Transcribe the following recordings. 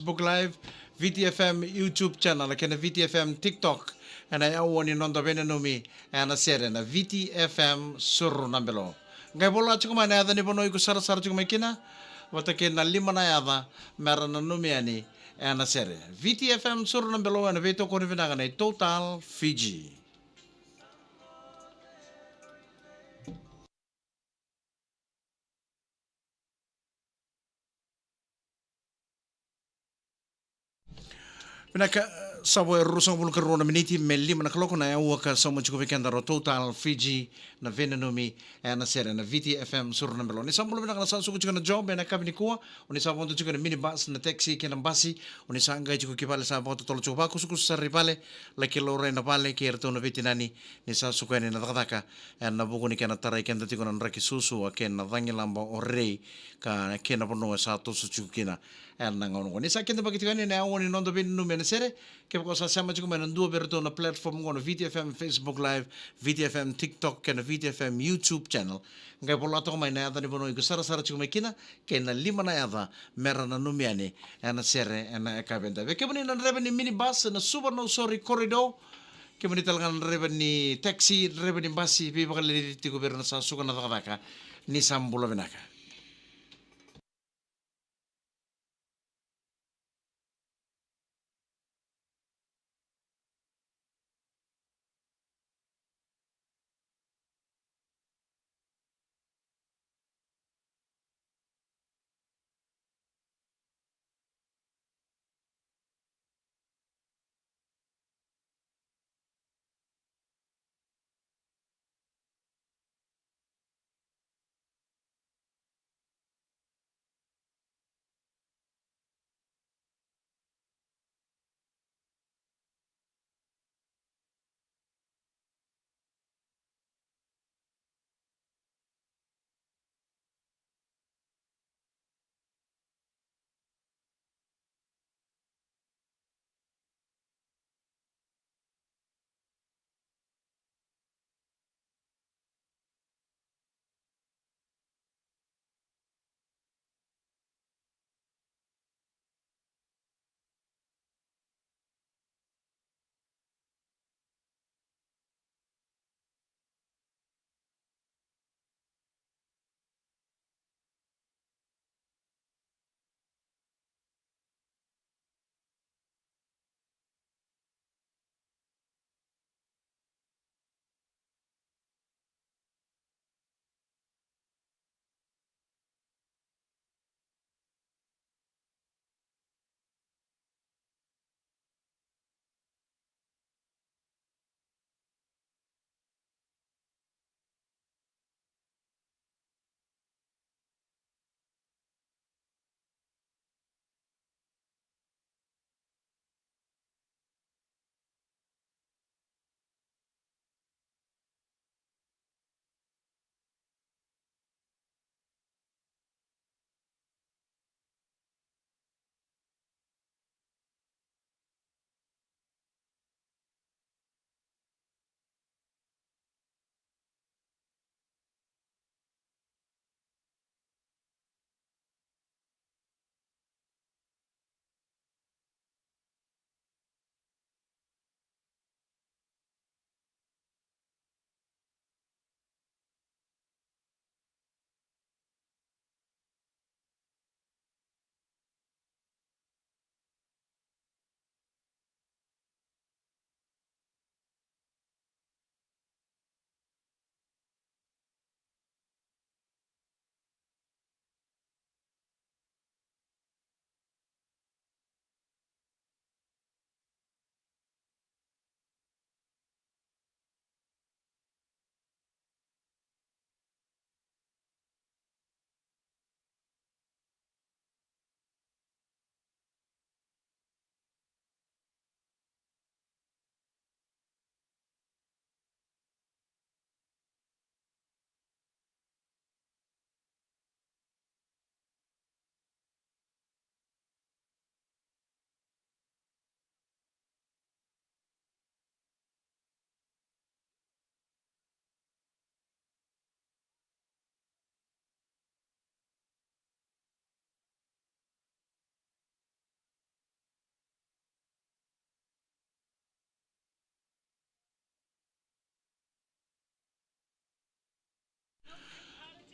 Facebook Live, VTFM YouTube channel, kena VTFM TikTok, and I awani nonda bene numi, and a serena VTFM surro nambelo. Ngai bola chukuma na yada ni bono iku sara sara chukuma kina, wata kena lima na yada, mera na numi ani, and a sere. VTFM surro nambelo, and a veto koni vinagane, Total Fiji. Pinaka sabo rusong bulu karu na miniti melli mana kaloko na yawa ka samo chuko weekend ro Total Fiji na venenomi na sere na VTFM sur na melo. Ni sambulo na sa suko chuko na job na kabini kuwa uni sa bonto chuko na mini bus na taxi ke na basi uni sa ngai chuko kipale sa bonto tolo chuko ba kusuku sa ripale la ke lore na pale ke erto na vitinani ni sa suko ni na takataka na buku ni kana tarai kenda tiko na raki susu a ken na dangi lamba o rei ka ken na pono sa to su chuko kina na ngono ni sa kenda bakiti kani na awoni nondo bin no mena sere ke ko sa sama chuko mena dua berto na platform ngono VTFM Facebook Live VTFM TikTok ken VTFM YouTube channel ngai pola to mai na ada ni bono iku sara sara chuko mekina ken na lima na ada mera na numiani na sere na ka benda ke boni na reben ni mini bus na super no sorry corridor ke boni talgan reben ni taxi reben ni basi bi bakal di tiko berna sa suka na takaka ni sambulo benaka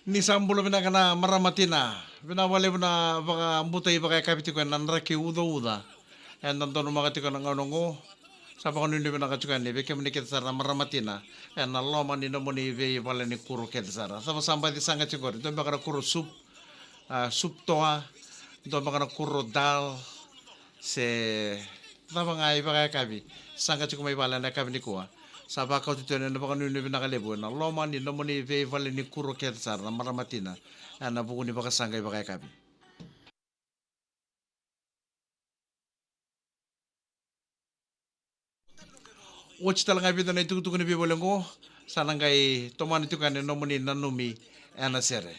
ni sambulo bina kana maramatina bina wale bina baka butai baka kapiti ko nan raki uda en dan tono makati ko nang onongo sa baka nindi bina kacukan ni beke meni kita sara maramatina en na loma ni nomoni ve wale ni kuru kita sara sama sampai di sanga cikor itu baka kuru sup toa itu baka kuru dal se tama ngai baka kabi sanga cikumai wale na kabi ni kuah Saba kau tu na baka nuni bina kalebo na loma ni nomoni ve vale ni kuro ket sar na maramatina na buku ni baka sangay baka kabi. Watch talaga bida na itu ni bibolengo sanangay toman itu kan nomoni nanumi ana sere.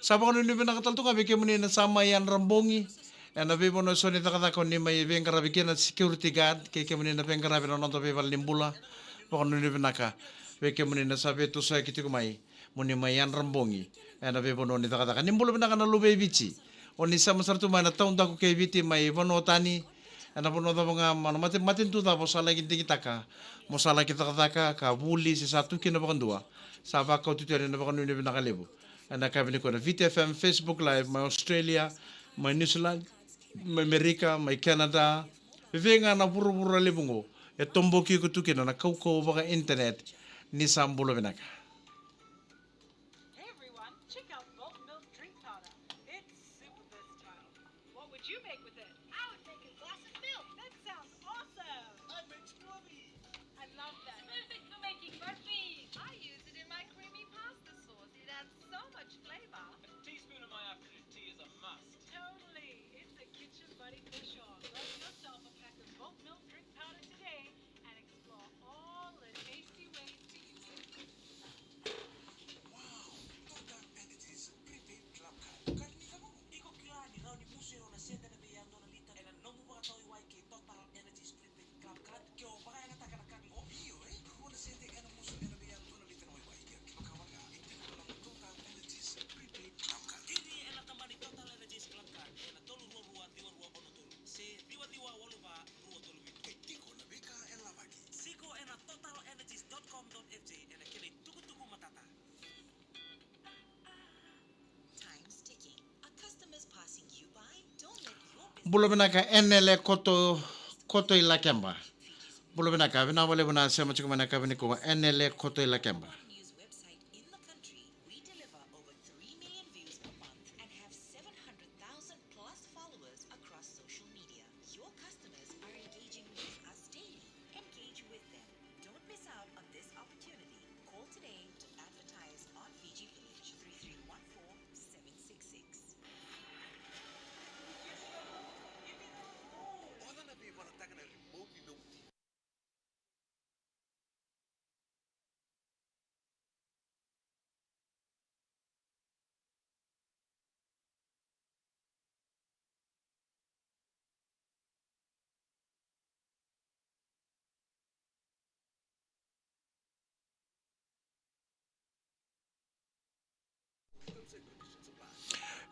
Saba kau nuni bina katal tu kabi kemuni na sama yan rambongi na bibo no so ni takata ko ni may vengkarabi kena security guard kemuni na vengkarabi na nonto bival nimbula. Pokon nuni binaka weke muni na sabe tu sa kiti kumai muni mayan rambongi na be bono ni takataka nimbulo binaka na lube bici oni sama sartu mana taun taku ke biti mai bono tani na bono da mga matin tu da sala kinti kitaka mo sala kita kataka ka buli si satu kina bakan dua saba kau tu na bakan nuni binaka lebu na kabini ko na VTFM Facebook Live my Australia my New Zealand my America my Canada venga na puru lebungo e tomboki ko tukina na kau baka internet ni sambulo binaka. Hey everyone, check out Volt Milk Drink Powder. It's super versatile. What would you make with it? I would make a glass of milk. That sounds awesome. I'd make strawberries. I love that. Perfect for making burpees. I use it in my creamy pasta sauce. It adds so much flavor. A teaspoon of my afternoon tea is a must. Totally. It's a kitchen buddy for sure. Grab yourself a pack of Volt Milk Drink Powder today and explore all the tasty ways to use it. Wow, Total Energies prepaid club card. Karinika mo, iko kilani raw ni museo na senda na biyando na lita na nomu mga tao iwai kay Total Energies prepaid club card. Kyo baka na taka mo iyo Wala senda ka na museo na biyando na lita na iwai kay kibakawaga. Ito ko lang Total Energies prepaid club card. Ini na tambah ni Total Energies club card. Na tolu ruwa diwa kono tolu. Se diwa walu ba ruwa tolu bito. Tiko na bika en lavagi. Siko en a totalenergies.com.fj en a kini tuku matata. Time's ticking. Are customers passing you by? Don't let your business Bulo binaka enele koto ila kemba. Bulo binaka bina wale bina sema chukumana kabini ko enele koto ila kemba. news website in the country. We deliver over 3 million views a month and have 700,000 plus followers across social media. Your customers are engaging with us daily. Engage with them. Don't miss out on this opportunity. Call today to advertise on Fiji Village 3314-766. Wala na ba yung taga na remote no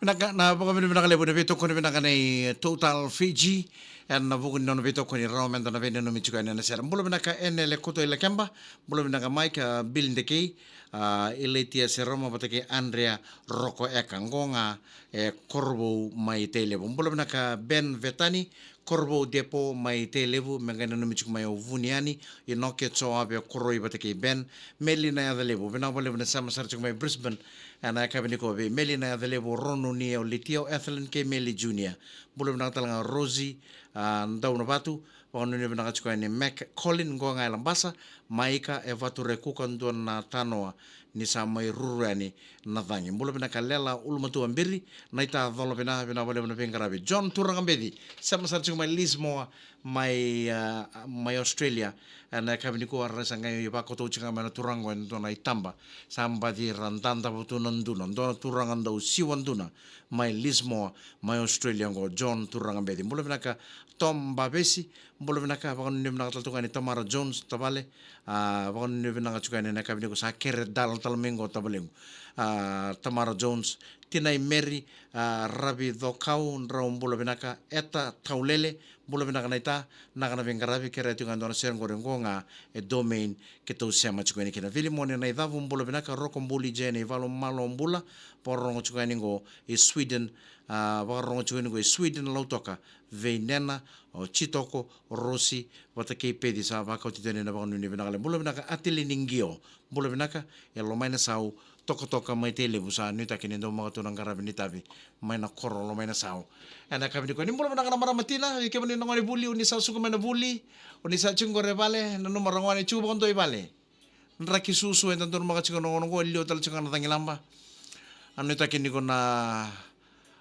Na baka binakalibo na bito ko na binakanay Total Fiji and na bukun na bito ko ni Roman na bino no michuka na sir. Bulo binaka enele koto ila kemba, bulo binaka Mike Bill Ndeke, Eletia Seroma batake Andrea Rocco Ekangonga Corvo mai televo. Bulo binaka Ben Vetani Corvo Depo mai televo mengana no michuka mai Vuniani inoke choabe koroi batake Ben Melina ya levo. Binabole bina sama sarchuk mai Brisbane ana kabini ko be Melina ya levo Rono ni o litio Ethelyn ke Meli Junior. Bulo binaka talanga Rosie ndau na batu wano ni binaka chukua ni Mac Colin ngoa ngai lambasa maika e vatu rekuka ndo na tanoa ni sa mai rurani na thangi. Bulo binaka lela ulumatu ambiri na ita dholo bina wale bina pengarabi John Turangambedi sama sarchuk mai Lismore mai Australia ana kabini ko arresa ngai ba ko to changa mana turango ndo na itamba samba di randanda butu nanduna ndo turanganda usiwanduna mai Lismore mai Australia ngo John Turangambedi. Bulo binaka Tom Babesi bulo binaka bakon ni binaka tulungan ni Tamara Jones tabale bakon ni binaka chukane na kabini ko sa kere dal talmengo tabalengo Tamara Jones tinai Mary rabi dhokau nrau bula binaka eta taulele bula binaka naita nakana vengaravi kere tu ngandona ser ngorengonga e domain ke tau sema chukweni kina vili mone na idhavu bula binaka roko mbuli jene valo malo mbula porongo chukweni ngo e Sweden wakarongo chukweni ngo e Sweden lautoka veinena o chitoko rosi wata kei pedi sa waka o titene na wakanu ni binaka le bula binaka atili ningio bula binaka e lomaina sau toka mai te levu sa nuita kini ndo mga tunang karabi ni tabi mai na koro lo mai na sao ana kabi ni ko ni mula na mara matina ke mani ngoni buli uni sa suku mana buli uni sa chungo re vale na no mara ngoni chuba kondo i vale nra ki susu en tanto mga chungo ngono ngo lio tal chungo na tangilamba anuita kini ko na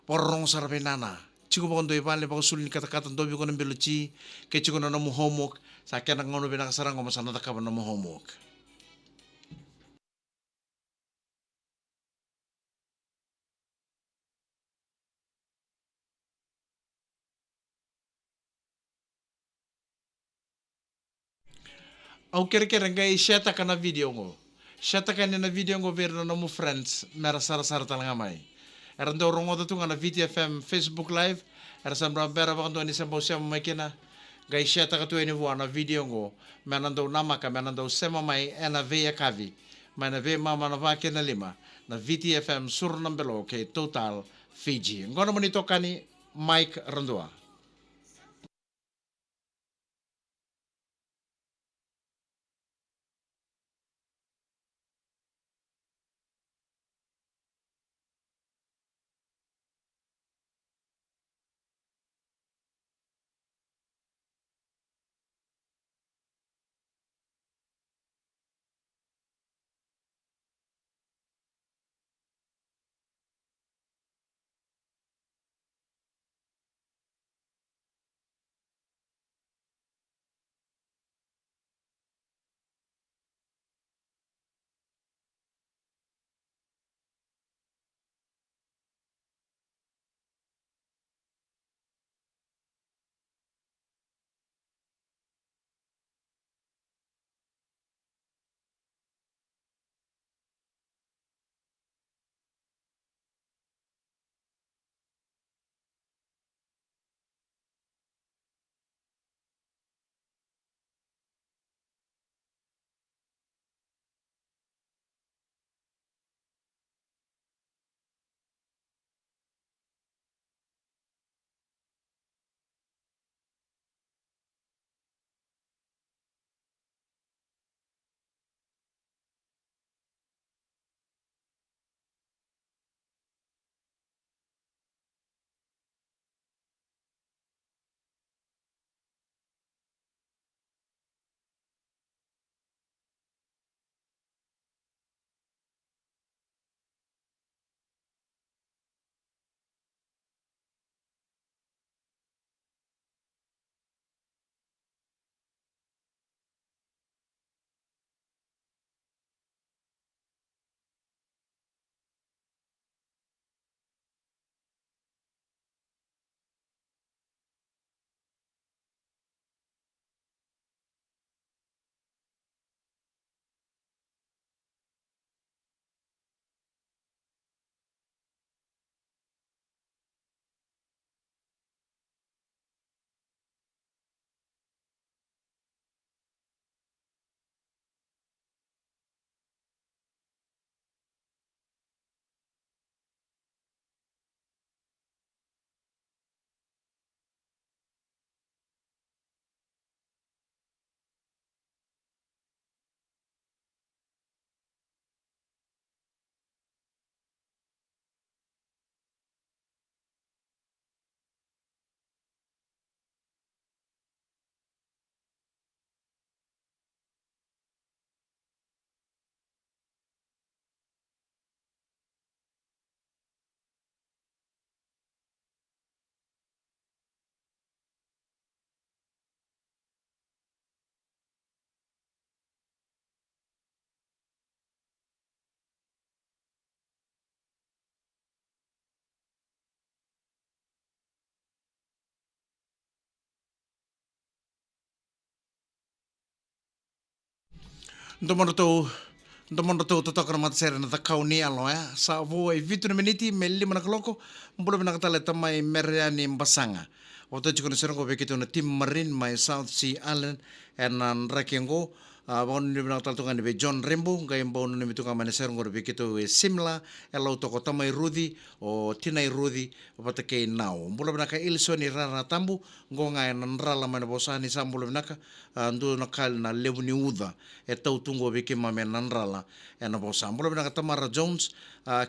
porong sarbe nana chungo kondo i vale pa sulni kata ndobi ko beluchi ke chungo na mo homework sa kana ngono binaka sarang ko masana takaba na mo homework. Au kere ngai share kana video ngo. Share kana na video ngo ver na mo friends mera sara talanga mai. Era ndo rongo tu ngana VTFM Facebook live. Era sambra bera ba ndo ni samba sia mai kena. Ngai share ka tu ene na video ngo. Mena ndo namaka mena ndo sema mai ena ve kavi. Mana ve mama na va kena lima. Na VTFM Surnambelo ke Total Fiji. Ngono moni tokani Mike Randoa. Ndomano tau Ndamondo to toka na matsera na takau ni alo sa vo e vitu na miniti me 5 na kaloko mbolo na katale tamai meriani mbasanga o to chiko na serongo vekito na Tim Marine mai South Sea Island and rakengo bon ni na katale tunga ni be John Rembo ngai mbo ni mitunga mane serongo vekito e Simla elo to tamai Rudi o Tinai Rudi o patake nao mbolo na ka Ilsoni rara tambu ngonga na nrala mane bosani sa mbolo na ka ndu na kal na levuni uda e tau tungo veke mame na nrala e na bosa mbolo na ka Tamara Jones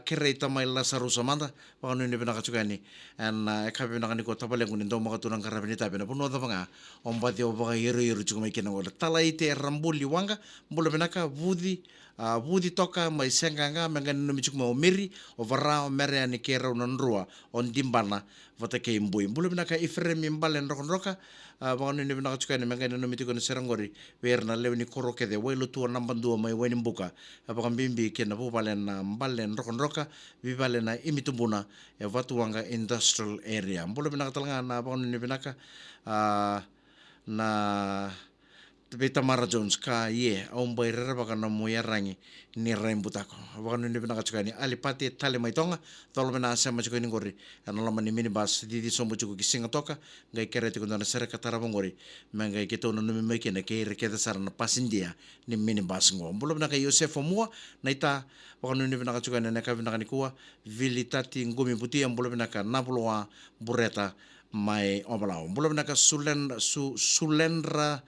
kerei tamai Lazarus Amanda pakanu ni bina ka chukani and e kabe na kaniko tapale nguni ndo maka tunang karabini tabe na puno tapanga ombati o baka yeru chukuma ikena wala talaite rambuli wanga mbolo bina ka vudi toka mai senganga mengani no michukuma o meri o varao mere ani kera unanrua on dimbana vata ke imbui mbolo bina ka Ifremi mbale roka pakanu ni bina ka chukani mengani no michukuna serangori verna lewni koroke de welo tua nambandua mai weni mbuka apakambimbi kena pupale na mbale roka vivale na imitumbuna e Vatuanga Industrial Area mbolo bina ka talanga na pakanu ni bina ka na Be Tamara Jones ka au mbai rere baka na moya rangi ni raimbutako wakanu ni bina ka chukani alipati tale maitonga tolo bina asema chukani ngori analama ni minibus didi sombo chuku kisinga toka ngai kereti kundana sere katara ngori mengai kito na numi maiki na ke reketa sara na pasindia ni minibus ngo mbolo bina ka Yosef Omua naita wakanu ni bina ka chukani na ka bina ka nikua vilitati ngumi putia mbolo bina ka Napuloa Bureta mai obalao mbolo bina ka Sulenra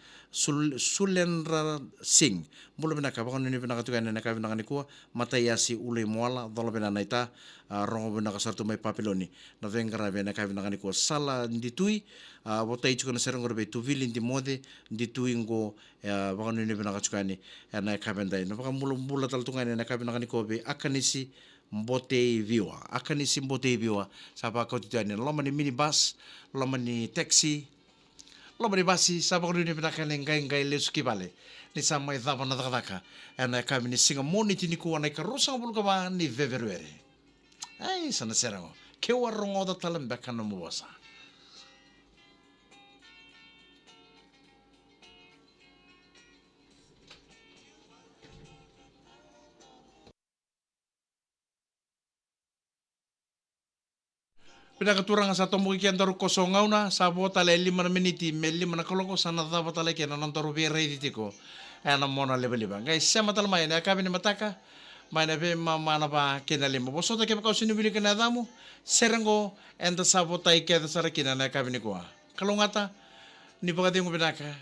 Singh mbolo bina ka bakon ni bina ka tukane na ka bina ka nikua Matayasi ule moala dolo bina naita rongo bina ka sartu mai papiloni na vengra bina ka bina ka nikua sala nditui botai chukana serangor be tuvili ndi mode nditui ngo bakon ni bina ka tukane na ka benda na baka mbolo tal tukane na ka bina ka nikua be akanisi Mbotei viwa sapa kau tituani lama ni minibus lama ni taxi lama ni basi sapa kau ni pinaka ngai lesuki bale ni sama idhava na dakadaka ana kami ni singa moni tini kuwa na ikarusa ngabulu kaba ni veveruere ai sana serango kewa rongo da talam beka na muwasa Pinakaturang sa tombo kian taru kosongaw na sa bota le 5 na miniti me 5 na kaloko sana dava tala kian nan taru be ready ko ana mona lebeliba ngai sema tal mai na kabi ni mataka mai na be mama na ba kena limo boso ta ke ka sini bili kana damu serengo enda sa bota ke da sara kina na kabi ni ko kalongata ni pagati mo pinaka